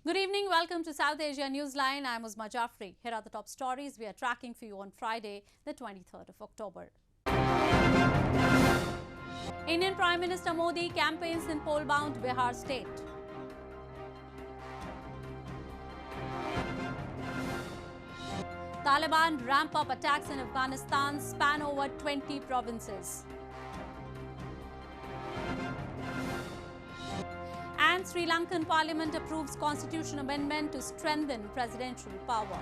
Good evening. Welcome to South Asia Newsline. I'm Uzma Jafri. Here are the top stories we are tracking for you on Friday, the 23rd of October. Indian Prime Minister Modi campaigns in poll-bound Bihar state. Taliban ramp up attacks in Afghanistan, span over 20 provinces. And Sri Lankan Parliament approves Constitution Amendment to strengthen presidential power.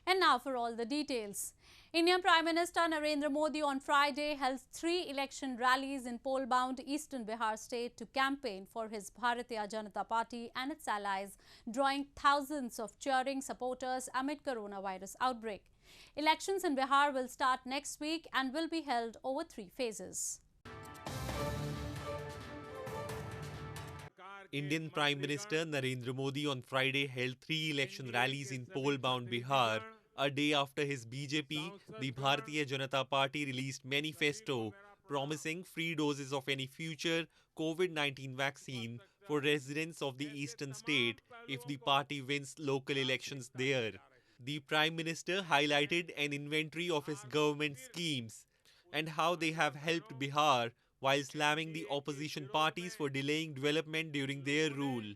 And now for all the details. Indian Prime Minister Narendra Modi on Friday held 3 election rallies in poll-bound eastern Bihar state to campaign for his Bharatiya Janata Party and its allies, drawing thousands of cheering supporters amid coronavirus outbreak. Elections in Bihar will start next week and will be held over 3 phases. Indian Prime Minister Narendra Modi on Friday held 3 election rallies in poll-bound Bihar, a day after his BJP, the Bharatiya Janata Party, released manifesto promising free doses of any future COVID-19 vaccine for residents of the eastern state if the party wins local elections there. The Prime Minister highlighted an inventory of his government schemes and how they have helped Bihar while slamming the opposition parties for delaying development during their rule.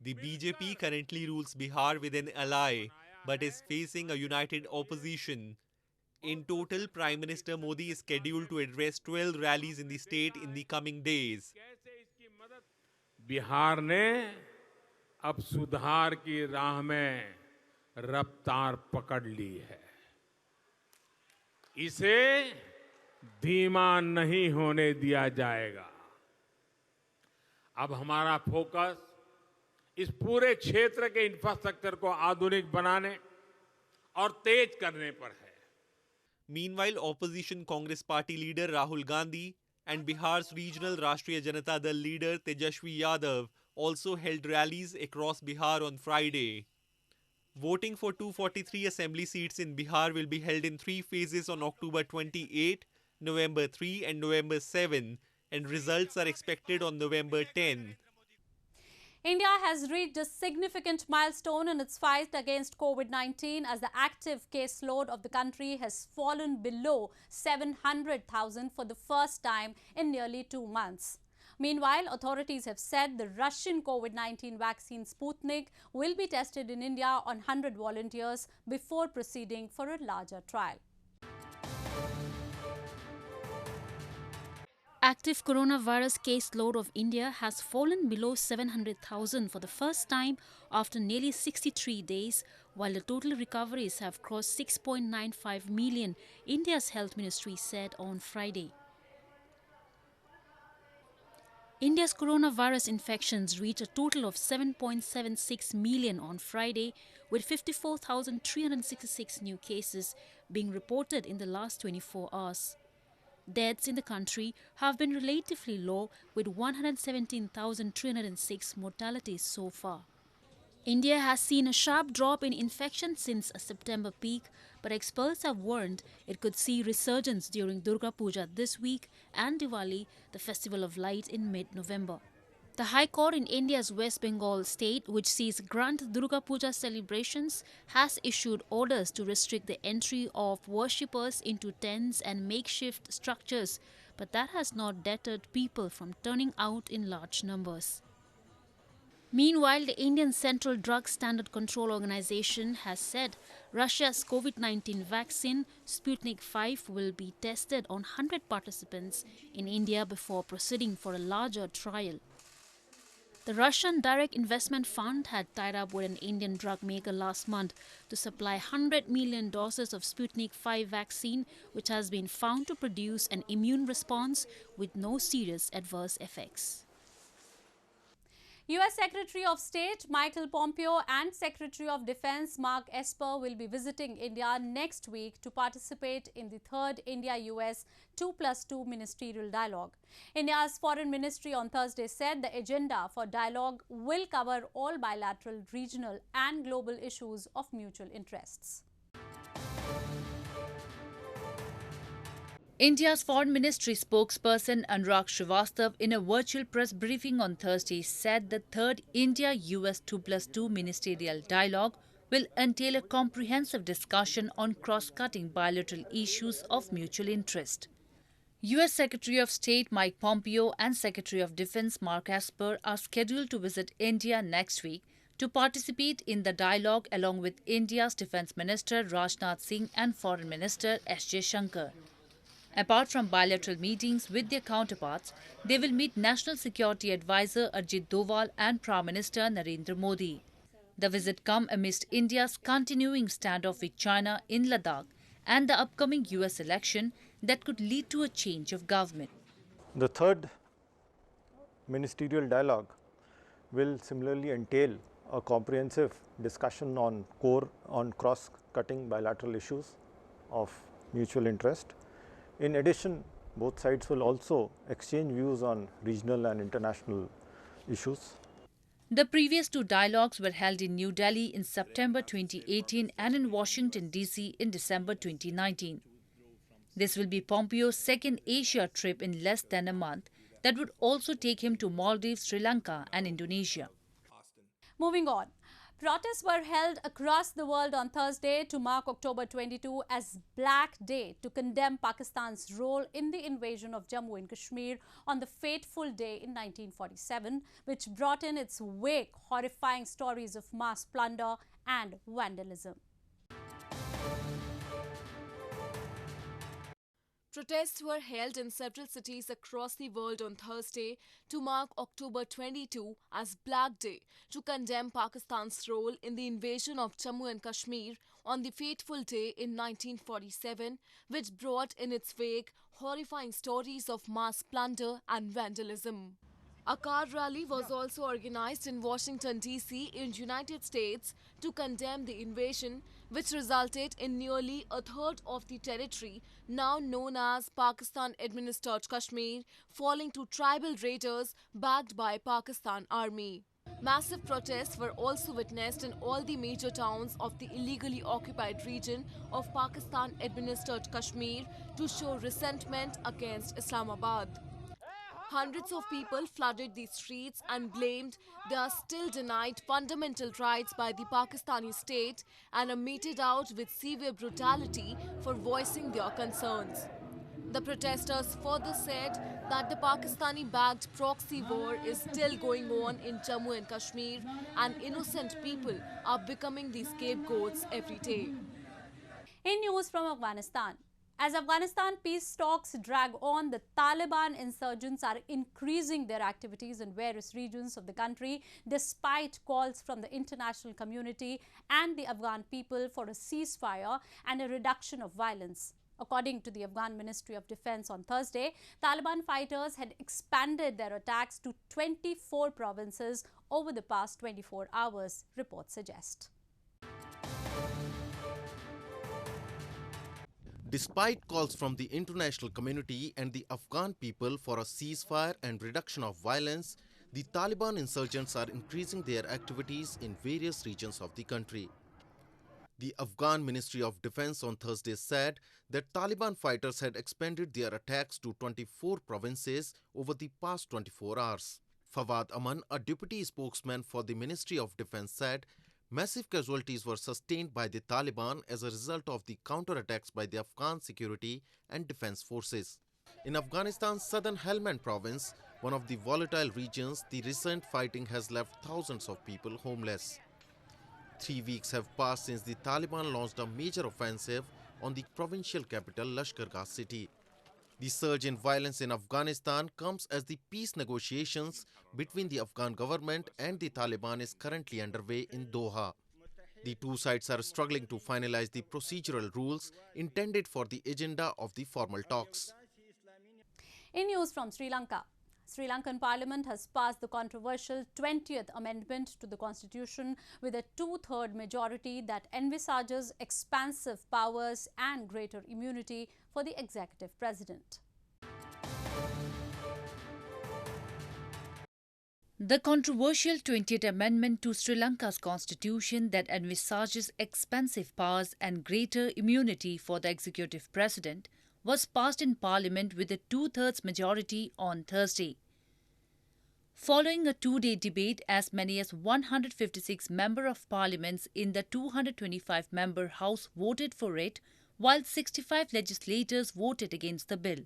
The BJP currently rules Bihar with an ally, but is facing a united opposition. In total, Prime Minister Modi is scheduled to address 12 rallies in the state in the coming days. Bihar ने अब सुधार की राह में रफ्तार पकड़ ली है. इसे धीमा नहीं होने दिया जाएगा. अब हमारा फोकस इस पूरे क्षेत्र के इंफ्रास्ट्रक्चर को आधुनिक बनाने और तेज करने पर है. Meanwhile, opposition Congress party leader Rahul Gandhi and Bihar's regional Rashtriya Janata Dal leader Tejashwi Yadav also held rallies across Bihar on Friday. Voting for 243 assembly seats in Bihar will be held in 3 phases on October 28, November 3 and November 7, and results are expected on November 10. India has reached a significant milestone in its fight against COVID-19 as the active caseload of the country has fallen below 700,000 for the first time in nearly 2 months. Meanwhile, authorities have said the Russian COVID-19 vaccine Sputnik will be tested in India on 100 volunteers before proceeding for a larger trial. Active coronavirus caseload of India has fallen below 700,000 for the first time after nearly 63 days, while the total recoveries have crossed 6.95 million, India's health ministry said on Friday. India's coronavirus infections reached a total of 7.76 million on Friday, with 54,366 new cases being reported in the last 24 hours. Deaths in the country have been relatively low, with 117,306 mortalities so far. India has seen a sharp drop in infections since a September peak, but experts have warned it could see resurgence during Durga Puja this week and Diwali, the festival of light, in mid-November. The High Court in India's West Bengal state, which sees grand Durga Puja celebrations, has issued orders to restrict the entry of worshippers into tents and makeshift structures, but that has not deterred people from turning out in large numbers. Meanwhile, the Indian Central Drug Standard Control Organization has said Russia's COVID-19 vaccine, Sputnik 5, will be tested on 100 participants in India before proceeding for a larger trial. The Russian Direct Investment Fund had tied up with an Indian drug maker last month to supply 100 million doses of Sputnik 5 vaccine, which has been found to produce an immune response with no serious adverse effects. U.S. Secretary of State Michael Pompeo and Secretary of Defense Mark Esper will be visiting India next week to participate in the 3rd India-U.S. 2+2 ministerial dialogue. India's Foreign Ministry on Thursday said the agenda for dialogue will cover all bilateral, regional and global issues of mutual interests. India's Foreign Ministry spokesperson Anurag Srivastava in a virtual press briefing on Thursday said the third India-U.S. 2+2 ministerial dialogue will entail a comprehensive discussion on cross-cutting bilateral issues of mutual interest. U.S. Secretary of State Mike Pompeo and Secretary of Defense Mark Esper are scheduled to visit India next week to participate in the dialogue along with India's Defense Minister Rajnath Singh and Foreign Minister S. Jaishankar. Apart from bilateral meetings with their counterparts, they will meet National Security Advisor Ajit Doval and Prime Minister Narendra Modi. The visit comes amidst India's continuing standoff with China in Ladakh and the upcoming U.S. election that could lead to a change of government. The third ministerial dialogue will similarly entail a comprehensive discussion on cross-cutting bilateral issues of mutual interest. In addition, both sides will also exchange views on regional and international issues. The previous two dialogues were held in New Delhi in September 2018 and in Washington, D.C. in December 2019. This will be Pompeo's second Asia trip in less than a month that would also take him to Maldives, Sri Lanka and Indonesia. Moving on. Protests were held across the world on Thursday to mark October 22 as Black Day to condemn Pakistan's role in the invasion of Jammu and Kashmir on the fateful day in 1947, which brought in its wake horrifying stories of mass plunder and vandalism. Protests were held in several cities across the world on Thursday to mark October 22 as Black Day to condemn Pakistan's role in the invasion of Jammu and Kashmir on the fateful day in 1947, which brought in its wake horrifying stories of mass plunder and vandalism. A car rally was also organized in Washington, D.C. in United States to condemn the invasion, which resulted in nearly a third of the territory now known as Pakistan-administered Kashmir falling to tribal raiders backed by Pakistan Army. Massive protests were also witnessed in all the major towns of the illegally occupied region of Pakistan-administered Kashmir to show resentment against Islamabad. Hundreds of people flooded the streets and claimed they are still denied fundamental rights by the Pakistani state and are meted out with severe brutality for voicing their concerns. The protesters further said that the Pakistani-backed proxy war is still going on in Jammu and Kashmir and innocent people are becoming the scapegoats every day. In news from Afghanistan. As Afghanistan peace talks drag on, the Taliban insurgents are increasing their activities in various regions of the country despite calls from the international community and the Afghan people for a ceasefire and a reduction of violence. According to the Afghan Ministry of Defense on Thursday, Taliban fighters had expanded their attacks to 24 provinces over the past 24 hours, reports suggest. Despite calls from the international community and the Afghan people for a ceasefire and reduction of violence, the Taliban insurgents are increasing their activities in various regions of the country. The Afghan Ministry of Defense on Thursday said that Taliban fighters had expanded their attacks to 24 provinces over the past 24 hours. Fawad Aman, a deputy spokesman for the Ministry of Defense, said massive casualties were sustained by the Taliban as a result of the counterattacks by the Afghan security and defense forces. In Afghanistan's southern Helmand province, one of the volatile regions, the recent fighting has left thousands of people homeless. 3 weeks have passed since the Taliban launched a major offensive on the provincial capital Lashkargah city. The surge in violence in Afghanistan comes as the peace negotiations between the Afghan government and the Taliban is currently underway in Doha. The two sides are struggling to finalize the procedural rules intended for the agenda of the formal talks. In news from Sri Lanka. Sri Lankan Parliament has passed the controversial 20th Amendment to the Constitution with a two-thirds majority that envisages expansive powers and greater immunity for the executive president. The controversial 20th Amendment to Sri Lanka's constitution that envisages expansive powers and greater immunity for the executive president was passed in Parliament with a two-thirds majority on Thursday. Following a two-day debate, as many as 156 Member of Parliaments in the 225-member House voted for it, while 65 legislators voted against the bill.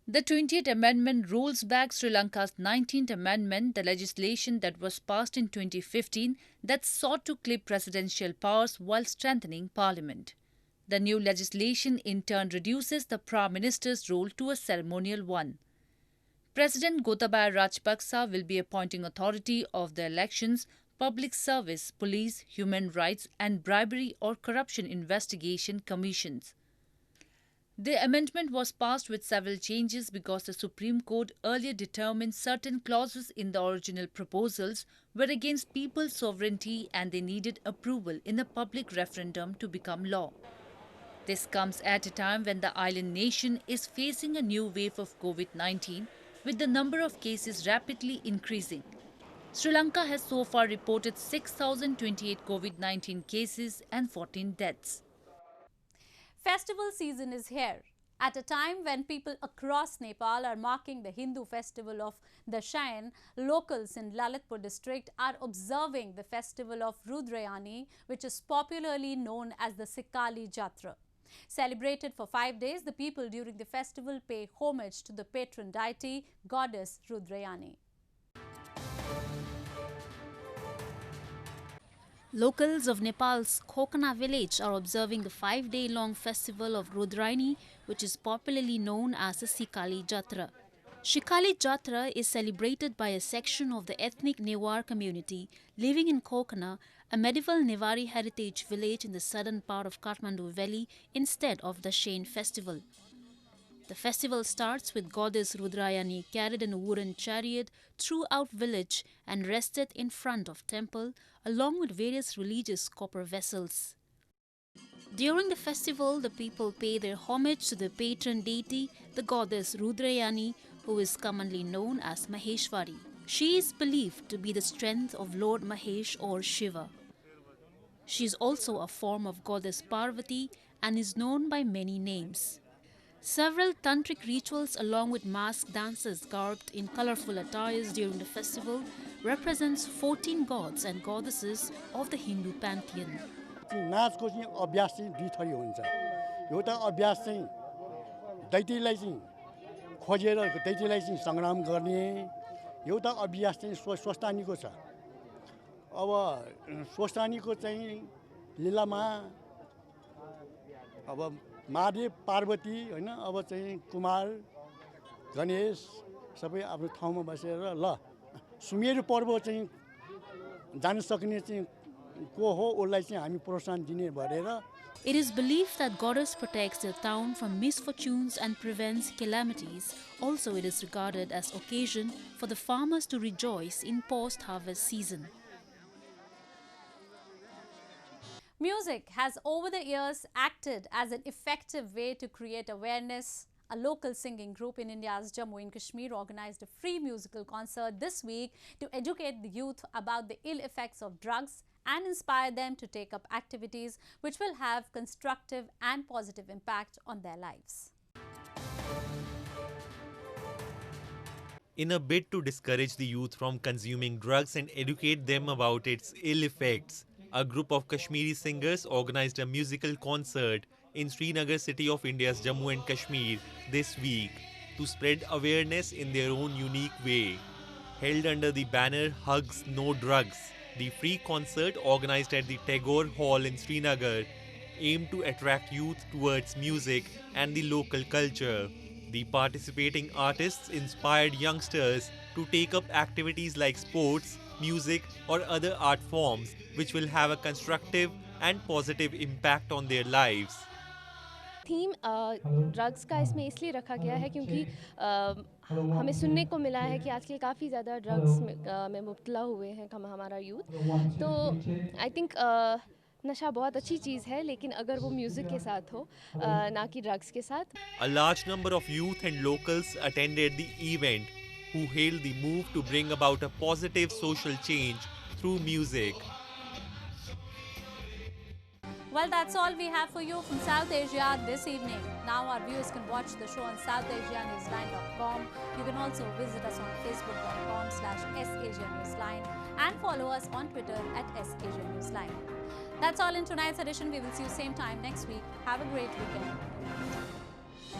The 20th Amendment rolls back Sri Lanka's 19th Amendment, the legislation that was passed in 2015 that sought to clip presidential powers while strengthening Parliament. The new legislation in turn reduces the Prime Minister's role to a ceremonial one. President Gotabaya Rajapaksa will be appointing authority of the elections, public service, police, human rights and bribery or corruption investigation commissions. The amendment was passed with several changes because the Supreme Court earlier determined certain clauses in the original proposals were against people's sovereignty and they needed approval in a public referendum to become law. This comes at a time when the island nation is facing a new wave of COVID-19, with the number of cases rapidly increasing. Sri Lanka has so far reported 6,028 COVID-19 cases and 14 deaths. Festival season is here. At a time when people across Nepal are marking the Hindu festival of Dashain, locals in Lalitpur district are observing the festival of Rudrayani, which is popularly known as the Sikali Jatra. Celebrated for 5 days, the people during the festival pay homage to the patron deity, goddess Rudrayani. Locals of Nepal's Kokana village are observing the 5-day-long festival of Rudrayani, which is popularly known as the Sikali Jatra. Sikali Jatra is celebrated by a section of the ethnic Newar community living in Kokana, a medieval Nevari heritage village in the southern part of Kathmandu Valley, instead of the Dashain festival. The festival starts with goddess Rudrayani carried in a wooden chariot throughout village and rested in front of temple along with various religious copper vessels. During the festival, the people pay their homage to the patron deity, the goddess Rudrayani, who is commonly known as Maheshwari. She is believed to be the strength of Lord Mahesh or Shiva. She is also a form of goddess Parvati and is known by many names. Several tantric rituals along with masked dancers garbed in colorful attires during the festival represents 14 gods and goddesses of the Hindu pantheon. नाचको चाहिँ अभ्यास चाहिँ दुई थरी हुन्छ एउटा अभ्यास चाहिँ दैत्यलाई चाहिँ खोजेर दैत्यलाई चाहिँ संग्राम गर्ने एउटा अभ्यास चाहिँ स्वस्थानीको छ अब स्वस्थानीको चाहिँ लीलामा अब महादेव पार्वती हैन अब चाहिँ कुमार गणेश सबै आफ्नो ठाउँमा बसेर ल सुमेरु पर्व चाहिँ जान सक्ने चाहिँ It is believed that goddess protects the town from misfortunes and prevents calamities. Also, it is regarded as occasion for the farmers to rejoice in post-harvest season. Music has over the years acted as an effective way to create awareness. A local singing group in India's Jammu and Kashmir organized a free musical concert this week to educate the youth about the ill effects of drugs and inspire them to take up activities which will have constructive and positive impact on their lives. In a bid to discourage the youth from consuming drugs and educate them about its ill effects, a group of Kashmiri singers organized a musical concert in Srinagar city of India's Jammu and Kashmir this week to spread awareness in their own unique way. Held under the banner Hugs No Drugs, the free concert organized at the Tagore Hall in Srinagar aimed to attract youth towards music and the local culture. The participating artists inspired youngsters to take up activities like sports, music or other art forms which will have a constructive and positive impact on their lives. Theme drugs का इसमें इसलिए रखा गया है क्योंकि हमें सुनने को मिला है कि आजकल काफ़ी ज़्यादा ड्रग्स में मुब्तला हुए हैं हमारा यूथ तो आई थिंक नशा बहुत अच्छी चीज़ है लेकिन अगर वो म्यूज़िक के साथ हो ना कि ड्रग्स के साथ. A large number of youth and locals attended the event who hailed the move to bring about a positive social change through music. Well, that's all we have for you from South Asia this evening. Now our viewers can watch the show on southasianewsline.com. You can also visit us on facebook.com/SAsiaNewsline and follow us on Twitter @SAsiaNewsline. That's all in tonight's edition. We will see you same time next week. Have a great weekend.